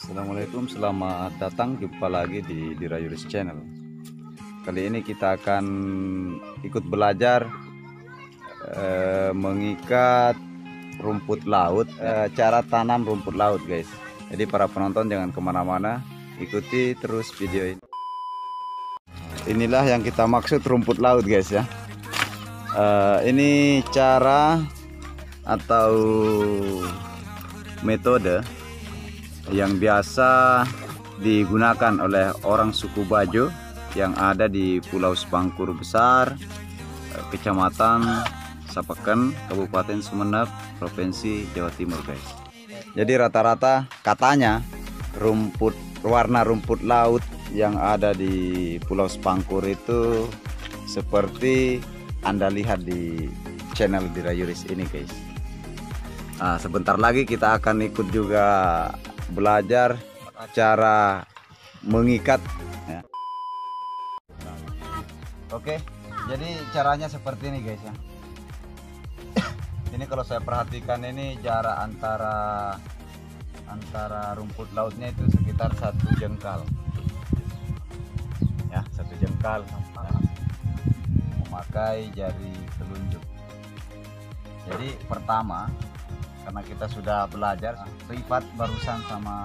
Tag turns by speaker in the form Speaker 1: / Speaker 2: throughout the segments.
Speaker 1: Assalamualaikum, selamat datang jumpa lagi di Dirayuris Channel. Kali ini kita akan ikut belajar mengikat rumput laut, cara tanam rumput laut guys. Jadi para penonton jangan kemana-mana, ikuti terus video ini. Inilah yang kita maksud rumput laut guys ya. Ini cara atau metode yang biasa digunakan oleh orang suku Bajo yang ada di Pulau Sepangkur Besar, Kecamatan Sapeken, Kabupaten Sumeneb, Provinsi Jawa Timur guys. Jadi rata-rata katanya warna rumput laut yang ada di Pulau Sepangkur itu seperti Anda lihat di channel Dirayuris ini guys. Nah, sebentar lagi kita akan ikut juga belajar cara mengikat ya. Oke, jadi caranya seperti ini guys ya. Ini kalau saya perhatikan ini jarak antara rumput lautnya itu sekitar 1 jengkal ya, 1 jengkal ya. Memakai jari telunjuk. Jadi pertama, karena kita sudah belajar privat barusan sama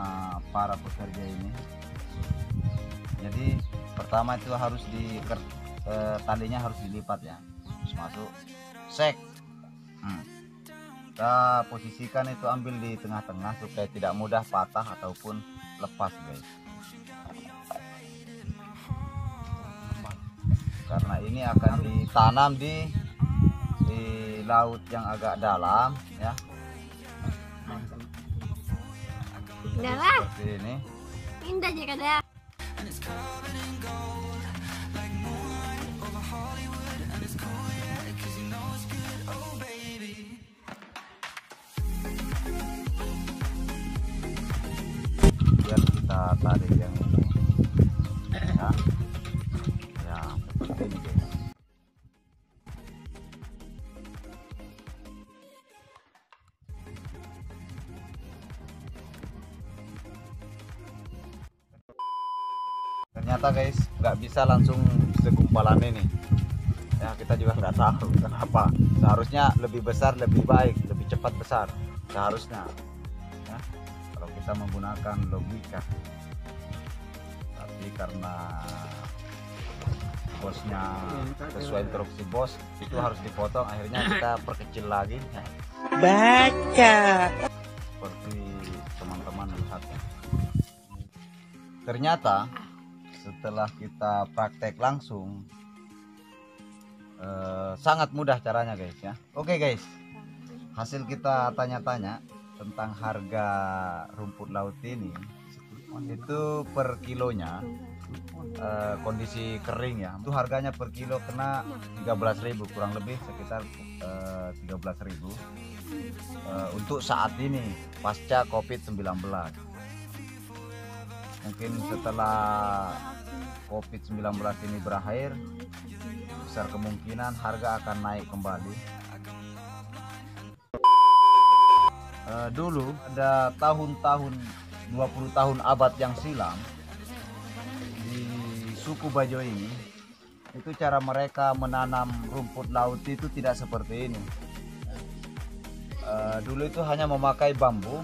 Speaker 1: para pekerja ini, jadi pertama itu harus talinya harus dilipat ya, terus masuk sek. Kita posisikan itu, ambil di tengah-tengah supaya tidak mudah patah ataupun lepas guys, karena ini akan ditanam di laut yang agak dalam ya. Seperti ini.
Speaker 2: Indah aja kada.
Speaker 1: Biar kita tarik yang ini ya. Ya, seperti ini guys. Ternyata guys nggak bisa langsung segumpalan ini ya, kita juga nggak tahu kenapa. Seharusnya lebih besar lebih baik, lebih cepat besar seharusnya ya, kalau kita menggunakan logika. Tapi karena bosnya sesuai instruksi bos itu harus dipotong, akhirnya kita perkecil lagi ya.
Speaker 3: Baca
Speaker 1: Seperti teman-teman lihat ya. Ternyata setelah kita praktek langsung sangat mudah caranya guys ya. Oke guys, hasil kita tanya-tanya tentang harga rumput laut ini, itu per kilonya kondisi kering ya, itu harganya per kilo kena 13.000, kurang lebih sekitar 13.000 untuk saat ini pasca COVID-19. Mungkin setelah COVID-19 ini berakhir, besar kemungkinan harga akan naik kembali. Dulu ada tahun-tahun 20 tahun abad yang silam di suku Bajo ini, itu cara mereka menanam rumput laut itu tidak seperti ini. Dulu itu hanya memakai bambu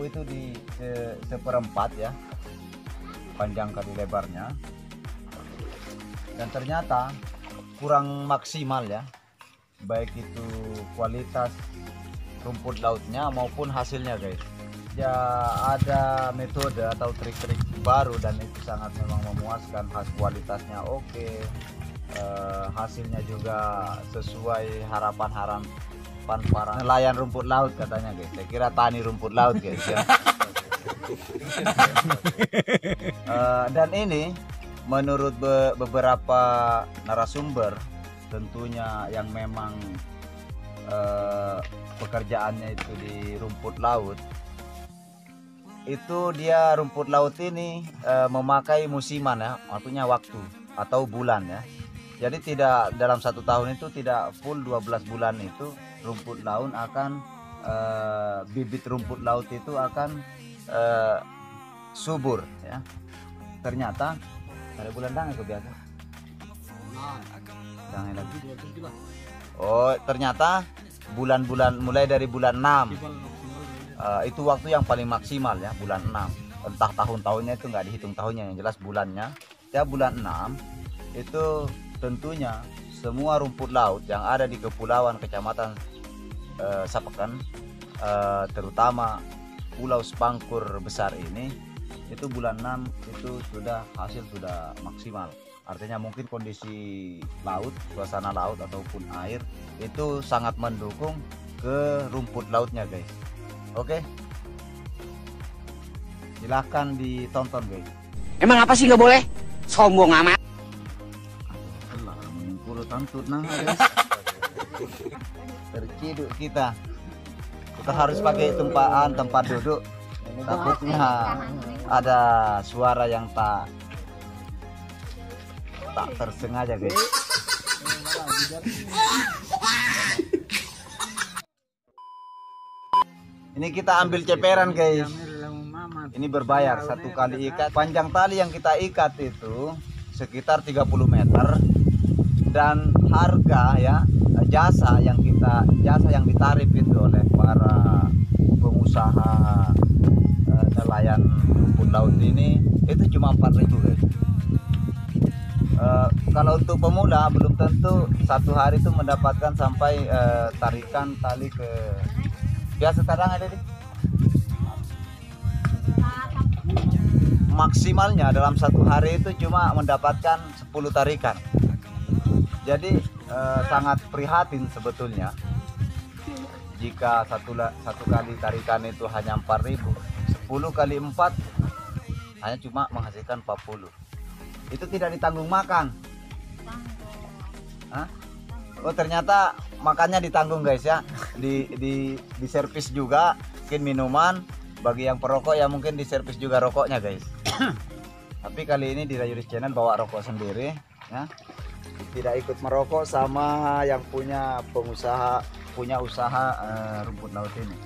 Speaker 1: itu di seperempat ya, panjang kali lebarnya, dan ternyata kurang maksimal ya, baik itu kualitas rumput lautnya maupun hasilnya guys. Ya ada metode atau trik-trik baru dan itu sangat memang memuaskan. Kualitasnya oke, hasilnya juga sesuai harapan para nelayan rumput laut katanya guys. Saya kira tani rumput laut guys ya. Dan ini menurut beberapa narasumber tentunya yang memang pekerjaannya itu di rumput laut, itu dia rumput laut ini memakai musiman ya, artinya waktu atau bulan ya. Jadi tidak dalam 1 tahun itu tidak full 12 bulan itu rumput laut akan bibit rumput laut itu akan subur ya. Ternyata ada bulan dangai kebiasa. Dangai lagi. Oh, ternyata bulan-bulan mulai dari bulan 6 itu waktu yang paling maksimal ya, bulan 6. Entah tahun-tahunnya itu nggak dihitung tahunnya, yang jelas bulannya. Ya bulan 6 itu tentunya semua rumput laut yang ada di kepulauan Kecamatan Sapekan, terutama Pulau Spangkur besar ini, itu bulan 6 itu sudah hasil sudah maksimal. Artinya mungkin kondisi laut, suasana laut ataupun air itu sangat mendukung ke rumput lautnya guys. Oke, silahkan ditonton guys.
Speaker 3: Emang apa sih nggak boleh? Sombong amat.
Speaker 1: Alah, mengumpul tantut nah guys. Terciduk kita harus pakai tempat duduk, takutnya ada suara yang tak tersengaja guys. Ini kita ambil ceperan guys. Ini berbayar, satu kali ikat. Panjang tali yang kita ikat itu sekitar 30 meter, dan harga ya jasa yang ditarif itu oleh para pengusaha nelayan rumput laut ini itu cuma 4.000 guys. Kalau untuk pemula belum tentu satu hari itu mendapatkan sampai tarikan tali ke biasa kadang ada di maksimalnya dalam satu hari itu cuma mendapatkan 10 tarikan. Jadi sangat prihatin sebetulnya jika satu kali tarikan itu hanya 4.000, 10 kali 4 hanya cuma menghasilkan 40. Itu tidak ditanggung makan. Hah? Oh ternyata makannya ditanggung guys ya. Di servis juga, mungkin minuman. Bagi yang perokok ya mungkin di servis juga rokoknya guys. Tapi kali ini di Rayuris Channel bawa rokok sendiri ya. Tidak ikut merokok sama yang punya usaha rumput laut ini.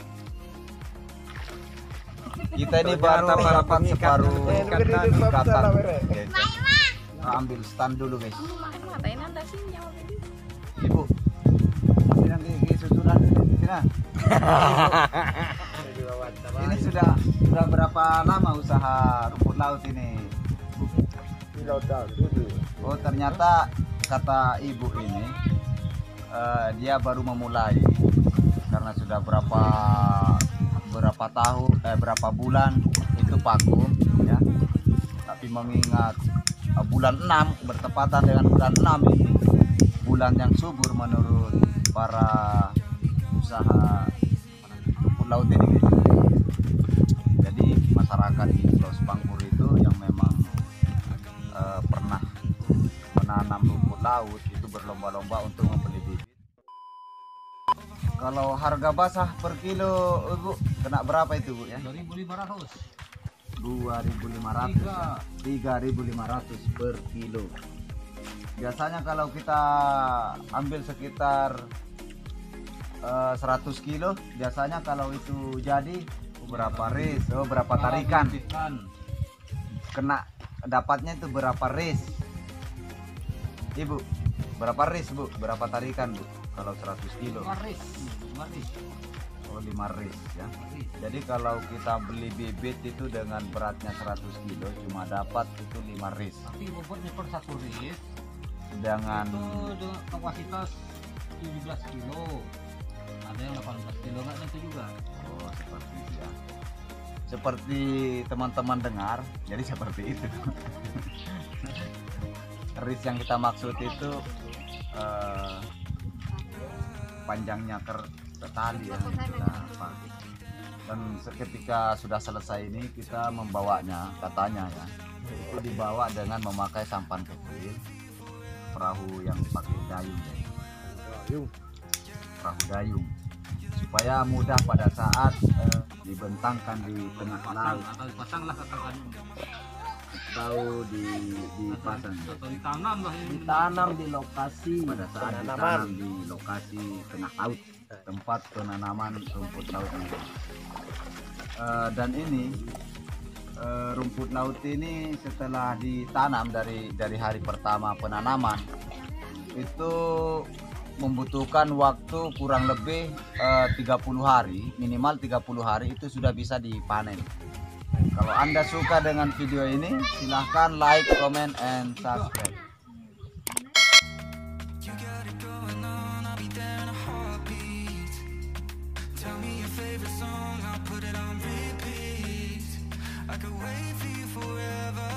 Speaker 1: Kita ini baru dapat separuh ikatan guys. Ambil stand dulu guys. Ibu, masih nanti susulan di sini. Ini sudah berapa lama usaha rumput laut ini? Oh ternyata kata ibu ini dia baru memulai karena sudah berapa bulan itu vakum ya. Tapi mengingat bulan 6 bertepatan dengan bulan 6 ini bulan yang subur menurut para usaha rumput laut ini guys. Jadi masyarakat di Pulau Spangkur itu yang memang pernah menanam rumput laut itu berlomba-lomba untuk membeli bibit. Kalau harga basah per kilo Bu kena berapa itu Bu ya? 2.500. 3.500 per kilo. Biasanya kalau kita ambil sekitar 100 kilo, biasanya kalau itu jadi berapa berapa tarikan kena dapatnya itu berapa ris Ibu, berapa ris Bu, berapa tarikan Bu kalau 100 kilo? 5 ris. Oh 5 ris ya. Jadi kalau kita beli bibit itu dengan beratnya 100 kilo cuma dapat itu 5 ris.
Speaker 2: Tapi bobotnya per 1 ris
Speaker 1: dengan
Speaker 2: itu kapasitas 17 kilo. Ada yang 18 kilo nggak itu juga.
Speaker 1: Oh seperti itu ya. Seperti teman-teman dengar, jadi seperti itu. Ris yang kita maksud itu panjangnya tali yang kita pakai. Dan ketika sudah selesai ini kita membawanya, katanya ya itu dibawa dengan memakai sampan kecil, perahu yang pakai dayung ya. Perahu dayung supaya mudah pada saat dibentangkan di tengah laut
Speaker 2: Atau dipasang lah katakan.
Speaker 1: Atau dipasang
Speaker 2: Atau ditanam lah ini.
Speaker 3: Ditanam di lokasi
Speaker 1: pada saat ditanam di lokasi tengah laut, tempat penanaman rumput laut ini. Dan ini rumput laut ini setelah ditanam dari hari pertama penanaman itu membutuhkan waktu kurang lebih 30 hari, minimal 30 hari itu sudah bisa dipanen. Kalau Anda suka dengan video ini, silahkan like, comment, and subscribe.
Speaker 4: Tell me your favorite song, I'll put it on repeat. I could wait for you forever.